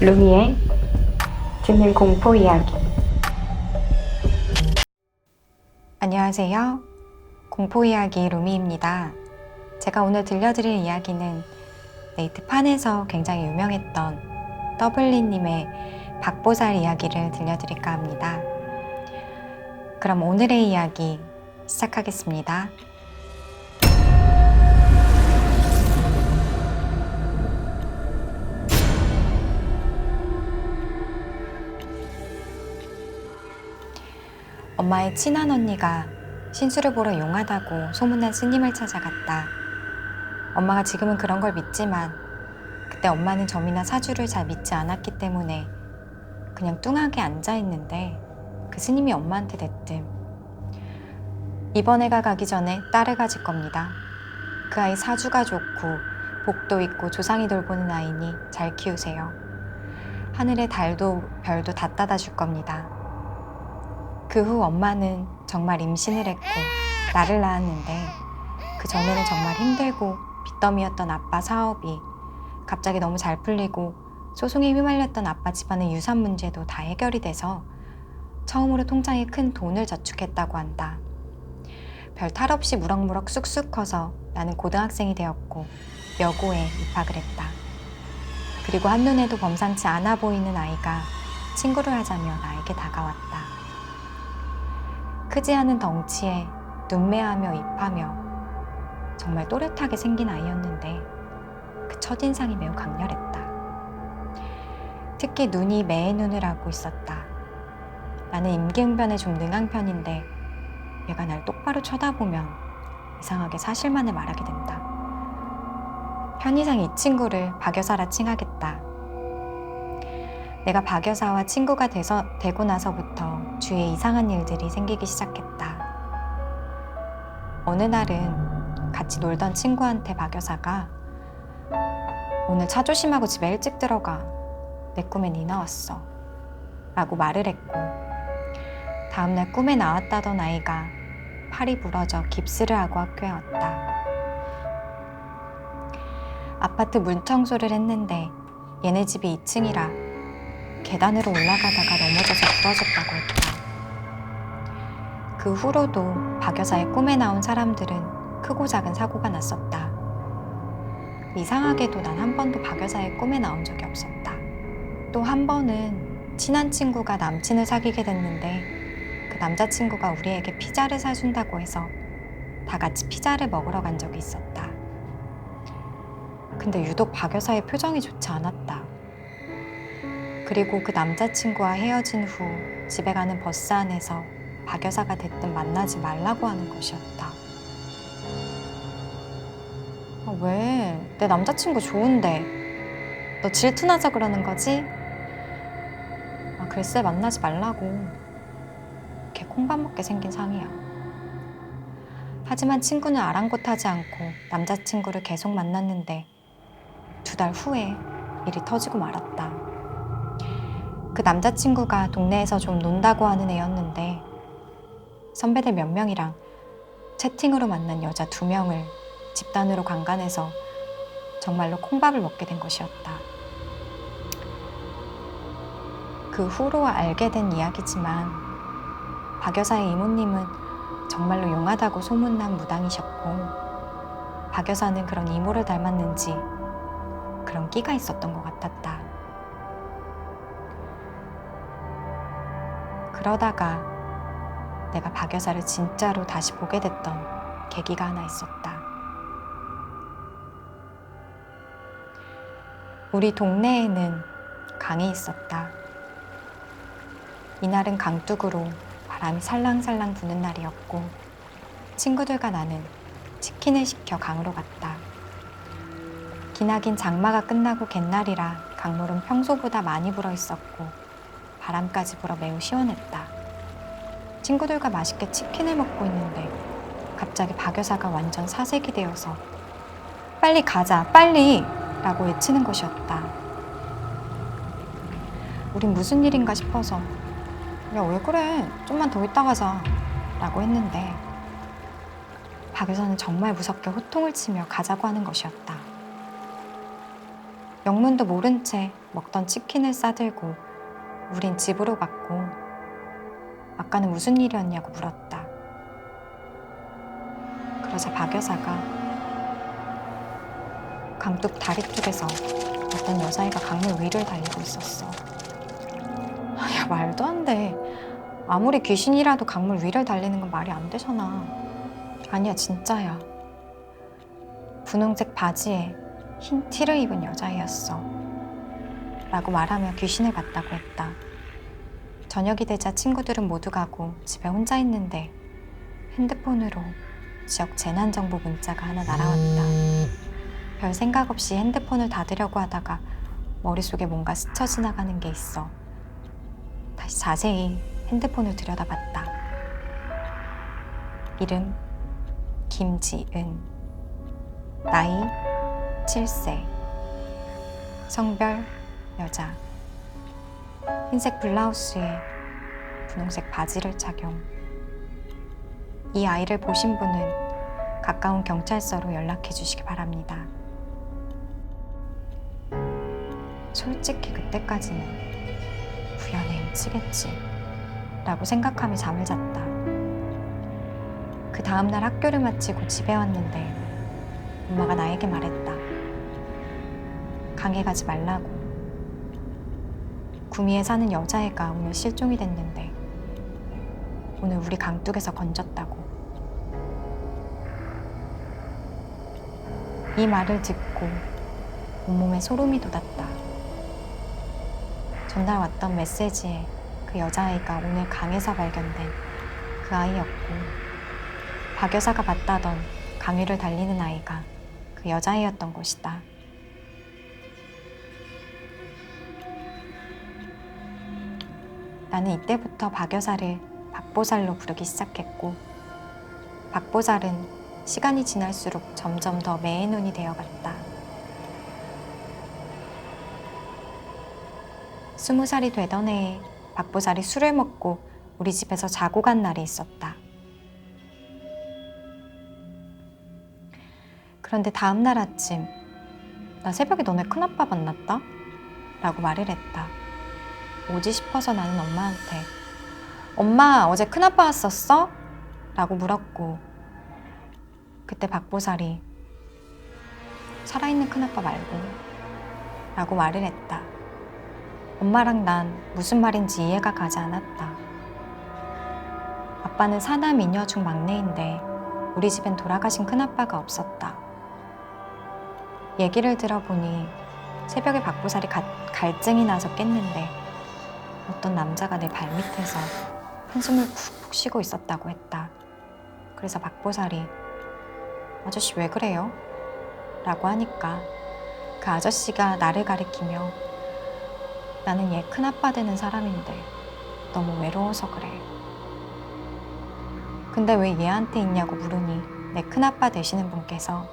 루미의 듣는 공포 이야기. 안녕하세요. 공포 이야기 루미입니다. 제가 오늘 들려드릴 이야기는 네이트판에서 굉장히 유명했던 더블리님의 박보살 이야기를 들려드릴까 합니다. 그럼 오늘의 이야기 시작하겠습니다. 엄마의 친한 언니가 신수를 보러 용하다고 소문난 스님을 찾아갔다. 엄마가 지금은 그런 걸 믿지만 그때 엄마는 점이나 사주를 잘 믿지 않았기 때문에 그냥 뚱하게 앉아있는데 그 스님이 엄마한테 대뜸 이번 해가 가기 전에 딸을 가질 겁니다. 그 아이 사주가 좋고 복도 있고 조상이 돌보는 아이니 잘 키우세요. 하늘에 달도 별도 다 따다 줄 겁니다. 그 후 엄마는 정말 임신을 했고 나를 낳았는데 그 전에는 정말 힘들고 빚더미였던 아빠 사업이 갑자기 너무 잘 풀리고 소송에 휘말렸던 아빠 집안의 유산 문제도 다 해결이 돼서 처음으로 통장에 큰 돈을 저축했다고 한다. 별 탈 없이 무럭무럭 쑥쑥 커서 나는 고등학생이 되었고 여고에 입학을 했다. 그리고 한눈에도 범상치 않아 보이는 아이가 친구를 하자며 나에게 다가왔다. 크지 않은 덩치에 눈매하며 입하며 정말 또렷하게 생긴 아이였는데 그 첫인상이 매우 강렬했다. 특히 눈이 매의 눈을 하고 있었다. 나는 임기응변에 좀 능한 편인데 얘가 날 똑바로 쳐다보면 이상하게 사실만을 말하게 된다. 편의상 이 친구를 박여사라 칭하겠다. 내가 박여사와 친구가 되고 나서부터 주위에 이상한 일들이 생기기 시작했다. 어느 날은 같이 놀던 친구한테 박여사가 오늘 차 조심하고 집에 일찍 들어가. 내 꿈에 네 나왔어. 라고 말을 했고 다음날 꿈에 나왔다던 아이가 팔이 부러져 깁스를 하고 학교에 왔다. 아파트 물 청소를 했는데 얘네 집이 2층이라 계단으로 올라가다가 넘어져서 부러졌다고 했다. 그 후로도 박여사의 꿈에 나온 사람들은 크고 작은 사고가 났었다. 이상하게도 난 한 번도 박여사의 꿈에 나온 적이 없었다. 또 한 번은 친한 친구가 남친을 사귀게 됐는데 그 남자친구가 우리에게 피자를 사준다고 해서 다 같이 피자를 먹으러 간 적이 있었다. 근데 유독 박여사의 표정이 좋지 않았다. 그리고 그 남자친구와 헤어진 후 집에 가는 버스 안에서 박여사가 대뜸 만나지 말라고 하는 것이었다. 왜? 내 남자친구 좋은데 너 질투나서 그러는 거지? 글쎄 만나지 말라고. 걔 콩밥 먹게 생긴 상이야. 하지만 친구는 아랑곳하지 않고 남자친구를 계속 만났는데 2달 후에 일이 터지고 말았다. 그 남자친구가 동네에서 좀 논다고 하는 애였는데 선배들 몇 명이랑 채팅으로 만난 여자 2명을 집단으로 강간해서 정말로 콩밥을 먹게 된 것이었다. 그 후로 알게 된 이야기지만 박여사의 이모님은 정말로 용하다고 소문난 무당이셨고 박여사는 그런 이모를 닮았는지 그런 끼가 있었던 것 같았다. 그러다가 내가 박여사를 진짜로 다시 보게 됐던 계기가 하나 있었다. 우리 동네에는 강이 있었다. 이날은 강둑으로 바람이 살랑살랑 부는 날이었고 친구들과 나는 치킨을 시켜 강으로 갔다. 기나긴 장마가 끝나고 갯날이라 강물은 평소보다 많이 불어 있었고 바람까지 불어 매우 시원했다. 친구들과 맛있게 치킨을 먹고 있는데 갑자기 박여사가 완전 사색이 되어서 빨리 가자, 빨리! 라고 외치는 것이었다. 우린 무슨 일인가 싶어서 야, 왜 그래? 좀만 더 있다 가자. 라고 했는데 박여사는 정말 무섭게 호통을 치며 가자고 하는 것이었다. 영문도 모른 채 먹던 치킨을 싸들고 우린 집으로 갔고 아까는 무슨 일이었냐고 물었다. 그러자 박 여사가 강둑 다리 쪽에서 어떤 여자애가 강물 위를 달리고 있었어. 야, 말도 안 돼. 아무리 귀신이라도 강물 위를 달리는 건 말이 안 되잖아. 아니야, 진짜야. 분홍색 바지에 흰 티를 입은 여자애였어. 라고 말하며 귀신을 봤다고 했다. 저녁이 되자 친구들은 모두 가고 집에 혼자 있는데 핸드폰으로 지역 재난정보 문자가 하나 날아왔다. 별 생각 없이 핸드폰을 닫으려고 하다가 머릿속에 뭔가 스쳐 지나가는 게 있어. 다시 자세히 핸드폰을 들여다봤다. 이름 김지은, 나이 7세, 성별 여자, 흰색 블라우스에 분홍색 바지를 착용. 이 아이를 보신 분은 가까운 경찰서로 연락해 주시기 바랍니다. 솔직히 그때까지는 우연의 음치겠지 라고 생각하며 잠을 잤다. 그 다음날 학교를 마치고 집에 왔는데 엄마가 나에게 말했다. 강에 가지 말라고. 구미에 사는 여자애가 오늘 실종이 됐는데 오늘 우리 강둑에서 건졌다고. 이 말을 듣고 온몸에 소름이 돋았다. 전날 왔던 메시지에 그 여자아이가 오늘 강에서 발견된 그 아이였고 박 여사가 봤다던 강 위를 달리는 아이가 그 여자아이였던 것이다. 나는 이때부터 박 여사를 박보살로 부르기 시작했고 박보살은 시간이 지날수록 점점 더 매의 눈이 되어갔다. 20살이 되던 해에 박보살이 술을 먹고 우리 집에서 자고 간 날이 있었다. 그런데 다음 날 아침 나 새벽에 너네 큰아빠 만났다? 라고 말을 했다. 뭐지 싶어서 나는 엄마한테 엄마 어제 큰아빠 왔었어? 라고 물었고 그때 박보살이 살아있는 큰아빠 말고 라고 말을 했다. 엄마랑 난 무슨 말인지 이해가 가지 않았다. 아빠는 사남 이녀 중 막내인데 우리 집엔 돌아가신 큰아빠가 없었다. 얘기를 들어보니 새벽에 박보살이 갈증이 나서 깼는데 어떤 남자가 내 발밑에서 한숨을 푹푹 쉬고 있었다고 했다. 그래서 박보살이 아저씨 왜 그래요? 라고 하니까 그 아저씨가 나를 가리키며 나는 얘 큰아빠 되는 사람인데 너무 외로워서 그래. 근데 왜 얘한테 있냐고 물으니 내 큰아빠 되시는 분께서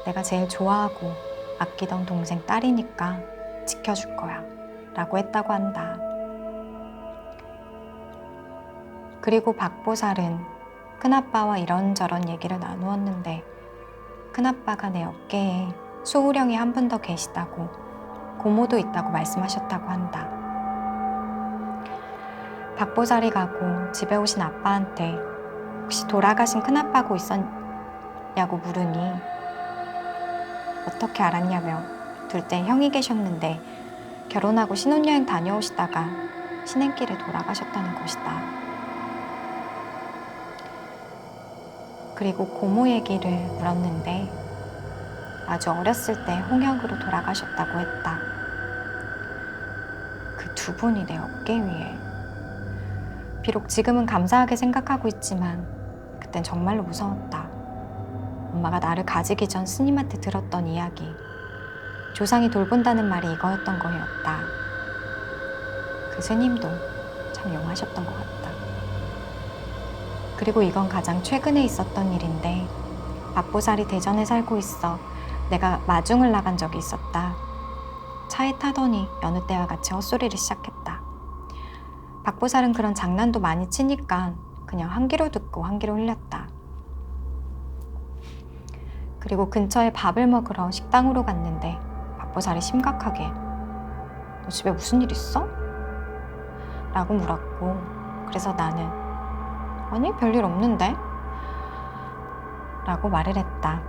내가 제일 좋아하고 아끼던 동생 딸이니까 지켜줄 거야 라고 했다고 한다. 그리고 박보살은 큰아빠와 이런저런 얘기를 나누었는데 큰아빠가 내 어깨에 수우령이 한 분 더 계시다고 고모도 있다고 말씀하셨다고 한다. 박보살이 가고 집에 오신 아빠한테 혹시 돌아가신 큰아빠고 있었냐고 물으니 어떻게 알았냐며 둘째 형이 계셨는데 결혼하고 신혼여행 다녀오시다가 신행길에 돌아가셨다는 것이다. 그리고 고모 얘기를 물었는데 아주 어렸을 때 홍역으로 돌아가셨다고 했다. 그 두 분이 내 어깨 위에. 비록 지금은 감사하게 생각하고 있지만 그땐 정말로 무서웠다. 엄마가 나를 가지기 전 스님한테 들었던 이야기. 조상이 돌본다는 말이 이거였던 거였다. 그 스님도 참 용하셨던 것 같다. 그리고 이건 가장 최근에 있었던 일인데 박보살이 대전에 살고 있어 내가 마중을 나간 적이 있었다. 차에 타더니 여느 때와 같이 헛소리를 시작했다. 박보살은 그런 장난도 많이 치니까 그냥 한 귀로 듣고 한 귀로 흘렸다. 그리고 근처에 밥을 먹으러 식당으로 갔는데 박보살이 심각하게 너 집에 무슨 일 있어? 라고 물었고, 그래서 나는 아니 별일 없는데? 라고 말을 했다.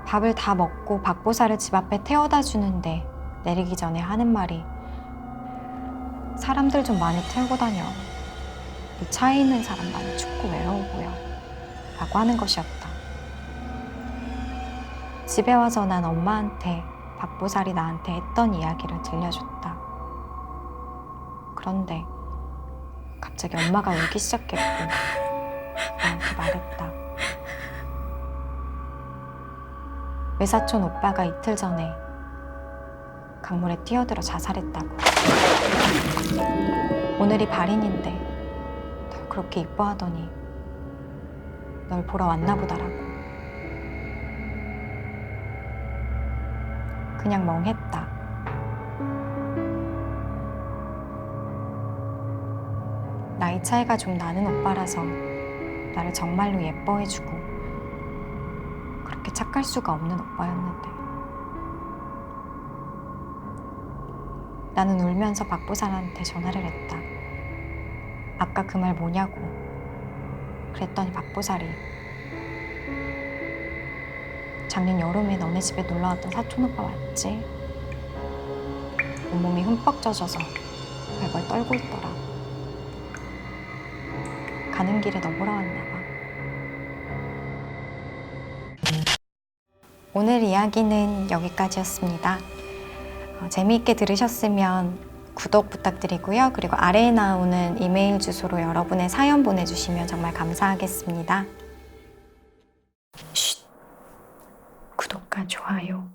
밥을 다 먹고 박보살을 집 앞에 태워다 주는데 내리기 전에 하는 말이 사람들 좀 많이 태우고 다녀. 이 차에 있는 사람 많이 춥고 외로워 보여. 라고 하는 것이었다. 집에 와서 난 엄마한테 박보살이 나한테 했던 이야기를 들려줬다. 그런데 갑자기 엄마가 울기 시작했고 나한테 말했다. 외사촌 오빠가 이틀 전에 강물에 뛰어들어 자살했다고. 오늘이 발인인데 널 그렇게 이뻐하더니 널 보러 왔나 보다라고. 그냥 멍했다. 나이 차이가 좀 나는 오빠라서 나를 정말로 예뻐해주고 그렇게 착할 수가 없는 오빠였는데 나는 울면서 박보살한테 전화를 했다. 아까 그 말 뭐냐고. 그랬더니 박보살이 작년 여름에 너네 집에 놀러왔던 사촌오빠 맞지? 온몸이 흠뻑 젖어서 벌벌 떨고 있더라. 가는 길에 너 보러 왔나 봐. 오늘 이야기는 여기까지였습니다. 재미있게 들으셨으면 구독 부탁드리고요. 그리고 아래에 나오는 이메일 주소로 여러분의 사연 보내주시면 정말 감사하겠습니다. 구독과 좋아요